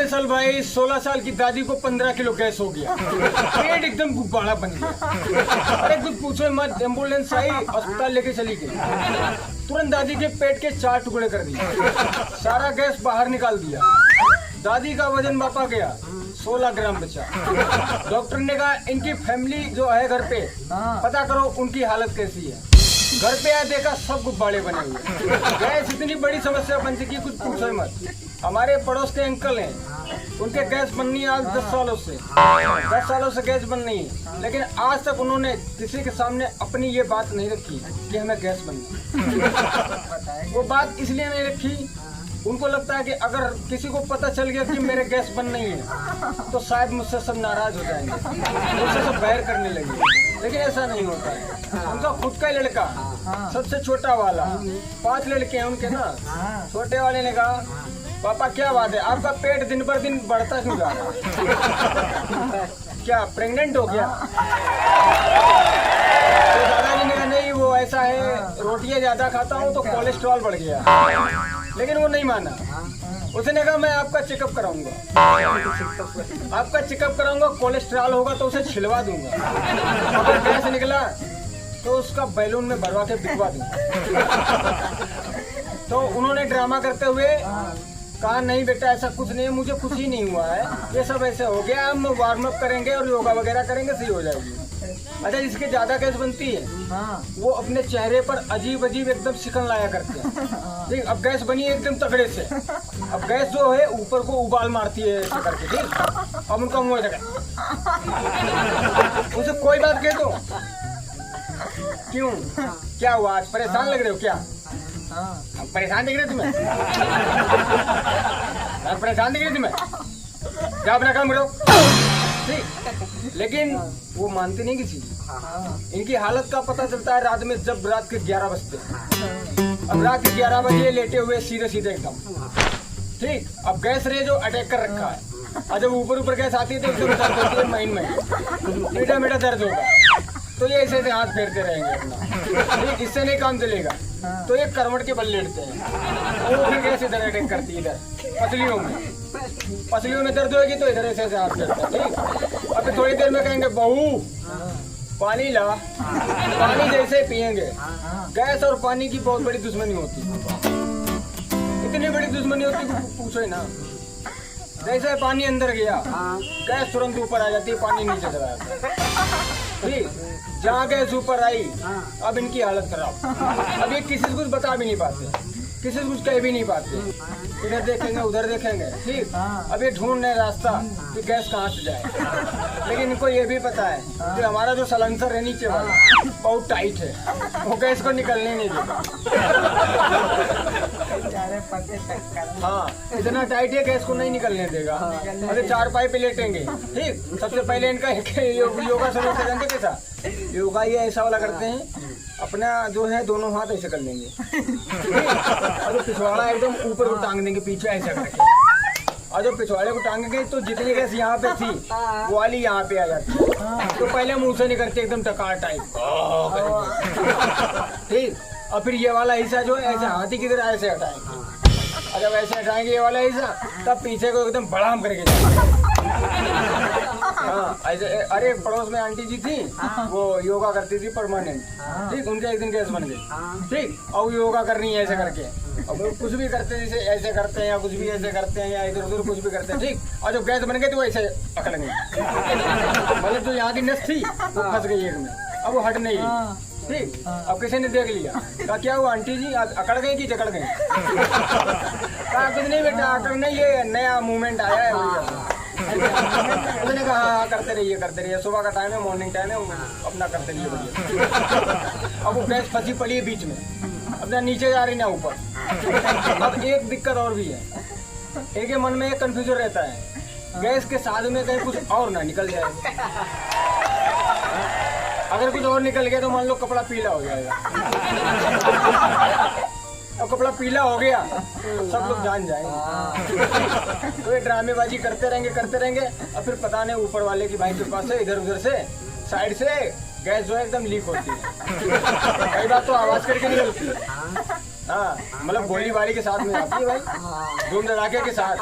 अगले साल भाई 16 साल की दादी को 15 किलो गैस हो गया, पेट एकदम गुब्बारा बन गया। अरे कुछ पूछो मत, एम्बुलेंस आई, अस्पताल लेके चली गई। तुरंत दादी के पेट के 4 टुकड़े कर दिए, सारा गैस बाहर निकाल दिया। दादी का वजन मापा गया, 16 ग्राम बचा। डॉक्टर ने कहा इनकी फैमिली जो है घर पे, पता करो उनकी हालत कैसी है। घर पे आया देखा सब गुब्बारे बने हुए। गैस इतनी बड़ी समस्या बन चुकी, कुछ पूछो मत। हमारे पड़ोस के अंकल हैं, उनके गैस बननी है आज 10 सालों से। 10 सालों से गैस बन रही है, लेकिन आज तक उन्होंने किसी के सामने अपनी ये बात नहीं रखी कि हमें गैस बननी है। वो बात इसलिए नहीं रखी, उनको लगता है कि अगर किसी को पता चल गया कि मेरे गैस बन नहीं है तो शायद मुझसे सब नाराज हो जाएंगे, मुझसे सब बैर करने लगेंगे। लेकिन ऐसा नहीं होता है। उनका खुद का ही लड़का, सबसे छोटा वाला, 5 लड़के हैं उनके ना। छोटे वाले ने कहा पापा क्या बात है, आपका पेट दिन पर दिन बढ़ता क्यों जा रहा है, क्या प्रेग्नेंट हो गया? तो दादाजी ने कहा नहीं वो ऐसा है, रोटियां ज्यादा खाता हूँ तो कोलेस्ट्रॉल बढ़ गया। लेकिन वो नहीं माना। उसने कहा मैं आपका चेकअप कराऊंगा, आपका चेकअप कराऊंगा, कोलेस्ट्रॉल होगा तो उसे छिलवा दूंगा, अगर गैस निकला तो उसका बैलून में भरवा के बिकवा दूंगा। तो उन्होंने ड्रामा करते हुए कहा नहीं बेटा ऐसा कुछ नहीं है, मुझे कुछ ही नहीं हुआ है, ये सब ऐसे हो गया, हम वार्म अप करेंगे और योगा वगैरह करेंगे, सही हो जाएगी। अच्छा जिसके ज्यादा गैस बनती है वो अपने चेहरे पर अजीब अजीब एकदम शिकन लाया करते हैं। ठीक, अब गैस बनी है एकदम तगड़े से, अब गैस जो है ऊपर को उबाल मारती है ऐसे करके। ठीक, अब उनका मुंह जगह उसे कोई बात कह दो, क्यों क्या हुआ आज परेशान लग रहे हो क्या? परेशान दिख रहे तुम्हें? परेशान दिख रहे तुम्हें? क्या अपना काम करो। ठीक, लेकिन वो मानते नहीं किसी। इनकी हालत का पता चलता है रात में, जब रात के 11 बजते। अब रात के 11 बजे लेटे हुए सीधे सीधे एकदम। ठीक, अब गैस रे जो अटैक कर रखा है, और जब ऊपर ऊपर गैस आती है तो एकदम दर्द होती है, महीन में मीठा मीठा दर्द होगा। तो ये ऐसे हाथ फेरते रहेंगे अपना। ठीक, इससे नहीं काम चलेगा तो ये करवट के बल लेटते हैं, वो फिर गैस इधर अटैक करती है, इधर पसलियों में दर्द होगी तो इधर ऐसे हाथ फेरता है। ठीक, अब थोड़ी देर में कहेंगे बहू पानी ला, पानी जैसे पियेंगे। गैस और पानी की बहुत बड़ी दुश्मनी होती है, इतनी बड़ी दुश्मनी होती है पूछो ही ना। जैसे पानी अंदर गया गैस तुरंत ऊपर आ जाती है, पानी नीचे चला जाता है। ठीक, जहाँ गैस ऊपर आई अब इनकी हालत खराब। अब ये किसी से कुछ बता भी नहीं पाते, किसी से कुछ कह भी नहीं पाते, इधर देखेंगे उधर देखेंगे। ठीक, अब ये ढूंढ रहे रास्ता कि गैस कहाँ से जाए। लेकिन इनको ये भी पता है कि हमारा जो सलेंसर है नीचे वाला बहुत टाइट है, वो गैस को निकलने नहीं देगा। हाँ, इतना टाइट है गैस को नहीं निकलने देगा। अरे 4 पाई पे लेटेंगे। ठीक, सबसे पहले इनका योगा शुरू कर देंगे। कैसा योगा? ये ऐसा वाला करते हैं, अपना जो है दोनों हाथ ऐसे कर लेंगे और पिछवाड़ा एकदम ऊपर को टांग देंगे पीछे ऐसा करके, और जब पिछवाड़े को टांगेंगे तो जितनी गैस यहाँ पे थी वो वाली यहाँ पे आ जाती है। तो पहले मुंह से नहीं करते, एकदम टकार टाइप। ठीक, और फिर ये वाला हिस्सा जो है ऐसे हाथी की तरह ऐसे हटाएंगे, और जब ऐसे हटाएंगे ये वाला हिस्सा तब पीछे को एकदम बड़ाम करके जाएंगे। हाँ ऐसे। अरे पड़ोस में आंटी जी थी, वो योगा करती थी परमानेंट। ठीक, उनके एक दिन गैस बन गई। ठीक, और योगा करनी है ऐसे करके, अब कुछ भी करते हैं जैसे ऐसे करते हैं या कुछ भी ऐसे करते हैं या इधर उधर कुछ भी करते हैं। ठीक, और जब गैस बन गई तो ऐसे अकड़ गई, मतलब जो यहाँ की नस थी वो फंस गई एक में, अब वो हट नहीं रही। ठीक, अब किसी ने देख लिया, कहा क्या हुआ आंटी जी अकड़ गई कि जकड़ गई? कहा कुछ नहीं बेटा अकड़ नहीं, ये नया मूवमेंट आया है। उसने कहा हाँ करते रहिए, सुबह का टाइम है, मॉर्निंग टाइम है, अपना करते रहिए बढ़िया। अब वो गैस फंसी पड़ी है बीच में, अब ना नीचे जा रही ना ऊपर। अब एक दिक्कत और भी है, एक मन में एक कंफ्यूजन रहता है, गैस के साथ में कहीं कुछ और ना निकल जाए। अगर कुछ और निकल गया तो मान लो कपड़ा पीला हो जाएगा, और कपड़ा पीला हो गया तो सब लोग जान जाएंगे। तो ये ड्रामेबाजी करते रहेंगे और फिर पता नहीं ऊपर वाले की भाई के पास से इधर उधर से साइड से गैस जो है एकदम लीक होती है। कई बार तो आवाज करके निकलती है। हाँ मतलब गोलीबारी के साथ में आती है भाई, धूम धड़ाके के साथ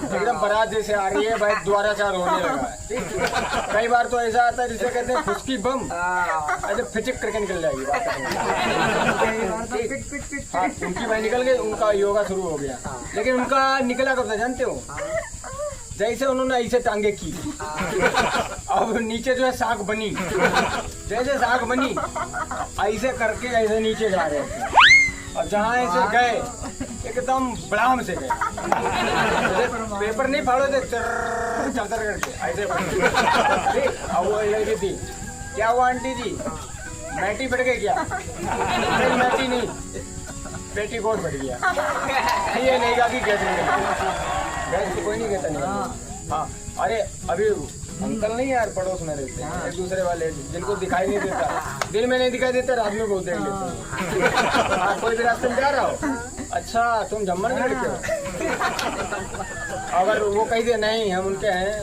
एकदम बारात जैसे आ रही है भाई, द्वारा चार होने लगा है। कई बार तो ऐसा आता है जिसे कहते हैं फुसकी बम, ऐसे फिचिक करके निकल जाएगी बात। हाँ उनकी भाई निकल गई, उनका योगा शुरू हो गया। लेकिन उनका निकला कब था जानते हो? जैसे उन्होंने ऐसे टांगे की, अब नीचे जो है साख बनी, जैसे साख बनी ऐसे करके ऐसे नीचे जा रहे थे, और जहाँ ऐसे गए एकदम बड़ाम से गए, पेपर नहीं फाड़ो थे, चर करके ऐसे। अब वो लड़की थी, क्या हुआ आंटी जी, मैटी बढ़ गई क्या? नहीं मैटी नहीं, पेटी कोट बढ़ गया। ये नहीं कहा कि गैस तो कोई नहीं कहता नहीं। हाँ अरे अभी अंकल नहीं यार पड़ोस में रहते हैं, एक दूसरे वाले जिनको दिखाई नहीं देता, दिन में नहीं दिखाई देता, रात में बहुत देख लेते हैं। हाँ कोई भी रास्ते में जा रहा हो, अच्छा तुम जम्मनगढ़ के हो? अगर वो कह दे नहीं हम उनके हैं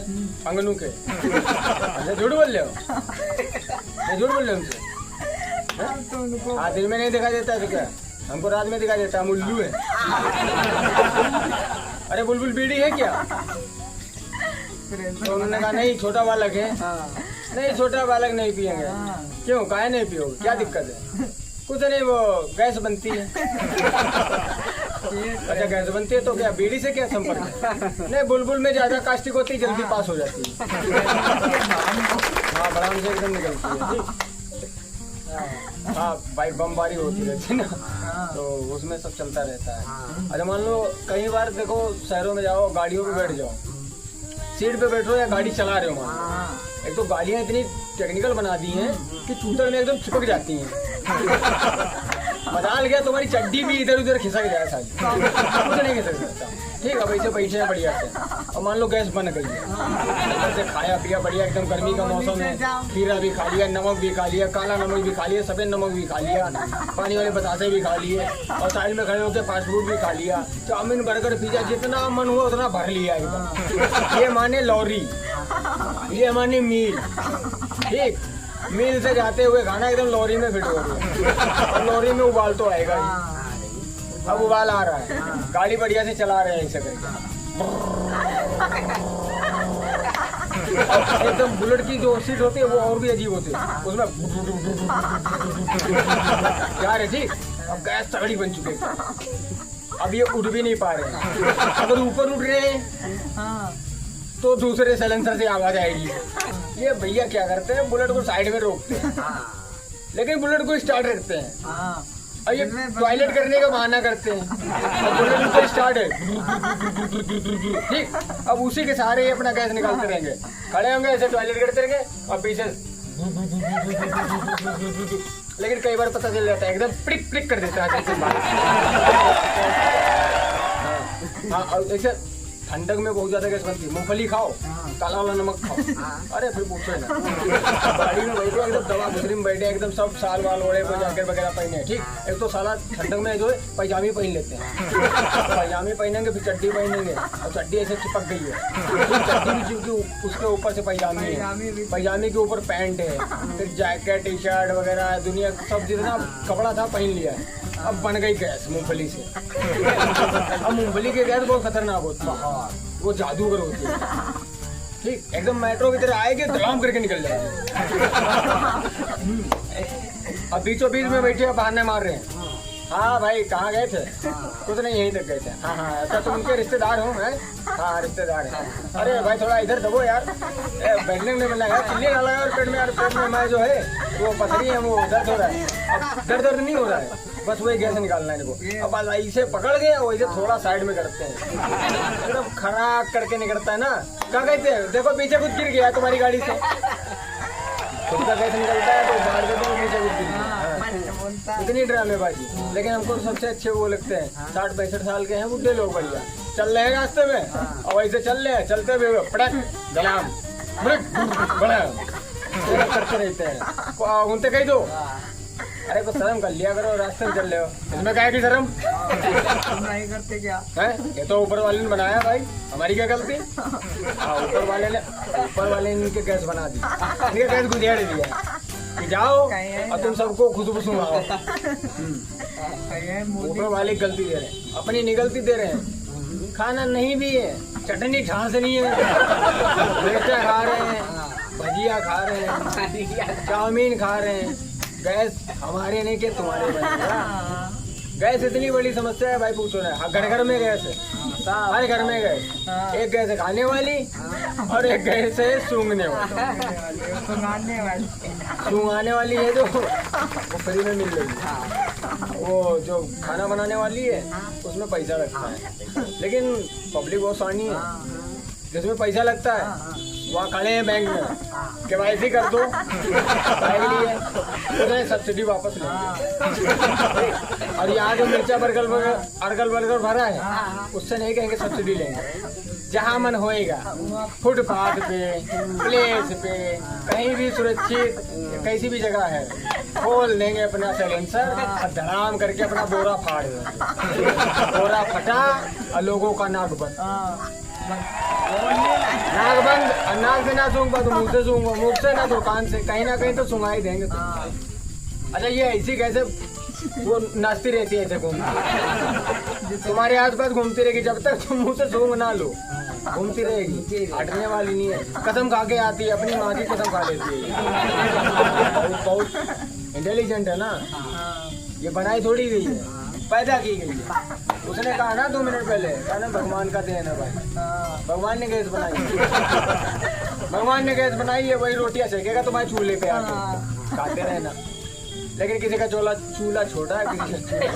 अंगनू के, अच्छा झूठ बोल रहे हो? झूठ बोल रहे हो उनसे? हाँ दिन में नहीं दिखाई देता है तो क्या, हमको रात में दिखाई देता है, हम उल्लू है। अरे बुलबुल बीड़ी है क्या? तो उन्होंने कहा नहीं छोटा बालक है। नहीं छोटा बालक नहीं पियेंगे। क्यों काहे नहीं पियोगे, क्या दिक्कत है? कुछ नहीं वो गैस बनती है। अच्छा गैस बनती है तो क्या बीड़ी से क्या संपर्क है? नहीं बुलबुल में ज्यादा कास्टिक होती है, जल्दी पास हो जाती है। हाँ बराम से एकदम निकलती है। हाँ भाई बमबारी होती रहती है ना, तो उसमें सब चलता रहता है। अच्छा मान लो कई बार देखो शहरों में जाओ, गाड़ियों पे बैठ जाओ, सीट पे बैठो या गाड़ी चला रहे हो, मान लो एक तो गाड़ियाँ इतनी टेक्निकल बना दी हैं कि चूतर में एकदम चिपक जाती हैं। मजाल गया तुम्हारी चड्डी भी इधर उधर खिसक जाए सारी, कुछ नहीं खिसक सकता। ठीक है वैसे पैसे हैं बढ़िया से। और मान लो गैस बन गई है, ऐसे खाया पिया बढ़िया एकदम, गर्मी का मौसम है, खीरा भी खा लिया, नमक भी खा लिया, काला नमक भी खा लिया, सफेद नमक भी खा लिया, पानी वाले बतासे भी खा लिए, और साइड में खड़े होकर फास्ट फूड भी खा लिया, चाउमीन बर्गर पिज्जा जितना मन हुआ उतना भर लिया एकदम। ये माने लॉरी, ये माने मील। ठीक मील से जाते हुए खाना एकदम लॉरी में फिट हो गया, और लॉरी में उबाल तो आएगा ही। अब उबाल आ रहा है, गाड़ी बढ़िया से चला रहे हैं ऐसे करके, एकदम बुलेट की जो सीट होती है वो और भी अजीब होती है, उसमें क्या रहे। ठीक अब गैस तगड़ी बन चुकी है, अब ये उठ भी नहीं पा रहे हैं। अगर ऊपर उठ रहे हैं तो दूसरे सिलेंडर से आवाज आएगी। ये भैया क्या करते हैं, बुलेट को साइड में रोकते हैं, लेकिन बुलेट को स्टार्ट रखते हैं, और ये टॉयलेट करने का बहाना करते हैं, और बुलेट ऊपर स्टार्ट है। ठीक अब उसी के सहारे ये अपना गैस निकालते रहेंगे, खड़े होंगे ऐसे टॉयलेट करते रहेंगे, और पीछे लेकिन कई बार पता चल जाता है एकदम प्रिक प्रिक कर देता है। हाँ और ऐसे ठंडक में बहुत ज्यादा गैस बनती है। मूंगफली खाओ, काला वाला नमक खाओ, अरे फिर पूछो ना। गाड़ी में बैठे एकदम दवा गुजरी में बैठे एकदम सब साल वाल ओढ़े को जैकेट वगैरह पहने। ठीक एक तो साला ठंडक में जो है पैजामी पहन लेते हैं, पैजामी पहनेंगे फिर चड्डी पहनेंगे, और चड्डी ऐसे चिपक गई है, चड्डी भी चिपकी, उसके ऊपर से पैजामी है, पैजामी के ऊपर पैंट है, फिर जैकेट टी शर्ट वगैरह दुनिया सब जितना कपड़ा था पहन लिया है। अब बन गई गैस मूंगफली से। अब मूंगफली की गैस बहुत खतरनाक होती है, वो जादूगर होती है। ठीक एकदम मेट्रो की तरह आएगी, धड़ाम करके निकल जाएगी। अब बीचों बीच में बैठे बहाने मार रहे हैं। हाँ भाई कहाँ गए थे? कुछ नहीं यहीं तक गए थे। हाँ हाँ अच्छा तुम उनके रिश्तेदार हो? हैं हाँ रिश्तेदार हैं। अरे भाई थोड़ा इधर दबो यार, बैठने में बना यार, चिल्ली डाला यार पेट में, यार पेट में मैं जो है वो पथरी है, वो दर्द हो रहा है। अब दर्द नहीं हो रहा है, बस वही गैस निकालना है इनको। अब ऐसे पकड़ गए, वैसे थोड़ा साइड में करते हैं, एकदम खराब करके निकलता है ना। क्या कहते हैं, देखो पीछे कुछ गिर गया तुम्हारी गाड़ी से, खुद का गैस निकलता है तो बाहर से तो पीछे कुछ गिर गया। इतनी ड्रामेबाजी, लेकिन हमको सबसे अच्छे वो लगते हैं 60-65 साल के हैं बुढ़े लोग, बढ़िया चल रहे हैं रास्ते में, और वैसे चल रहे हैं, चलते हुए पटक गलाम बड़ा करते रहते हैं। उनसे कह दो अरे कुछ शर्म कर लिया करो, रास्ते में चल रहे हो, इसमें क्या है कि शर्म नहीं करते क्या है? ये तो ऊपर वाले ने बनाया भाई, हमारी क्या गलती? हाँ ऊपर वाले ने इनके गैस बना दी, इनके गैस गुजेड़ दिया। कि जाओ और तुम सबको खुशबू सुनाओ। ऊपर वाले गलती दे रहे हैं, अपनी निगलती दे रहे हैं। खाना नहीं भी है, चटनी छाछ नहीं है, मिर्चा खा रहे हैं, भजिया खा रहे हैं, चाउमीन खा रहे हैं। गैस हमारे नहीं के तुम्हारे बनेगा। गैस इतनी बड़ी समस्या है भाई, पूछो ना। घर घर में गैस है, हर घर में गैस। एक गैस है खाने वाली और एक गैस है सूंघने वाली। सूंघाने वाली है जो वो फ्री में मिल रही है, वो जो खाना बनाने वाली है उसमें पैसा लगता है। लेकिन पब्लिक बहुत सानी है, जिसमें पैसा लगता है वहाँ खड़े हैं बैंक में, KYC कर दो लिए तो सब्सिडी वापस लेंगे। और यहाँ जो मिर्चा अर्गल बर्गर भरा है उससे नहीं कहेंगे सब्सिडी लेंगे। जहाँ मन होएगा, फुटपाथ पे, प्लेस पे, कहीं भी सुरक्षित कैसी भी जगह है, खोल देंगे अपना साइलेंसर और धड़ाम करके अपना बोरा फाड़ देंगे। बोरा फटा और लोगों का नाक बंद। नाक बंद, नाक से ना सूंघ तो मुंह से सूंघो, मुंह से ना तो कान से, कहीं ना कहीं तो सुंघा ही देंगे। अच्छा ये ऐसी कैसे वो नाचती रहती है ऐसे घूमती, तुम्हारे आसपास घूमती रहेगी जब तक तुम मुंह से सूंघ ना लो, घूमती रहेगी, हटने वाली नहीं है। कसम खा के आती है, अपनी माँ की कसम खा लेती है। बहुत इंटेलिजेंट है ना, ये बनाई थोड़ी गई है, पैदा की गई है। उसने कहा ना 2 मिनट पहले, कहा ना भगवान का देन है भाई, भगवान ने गैस बनाई है। भगवान ने गैस बनाई है, वही रोटियां सेकेगा तुम्हारे चूल्हे पे आके, खाते रहना। लेकिन किसी का चूल्हा छोटा है, किसी का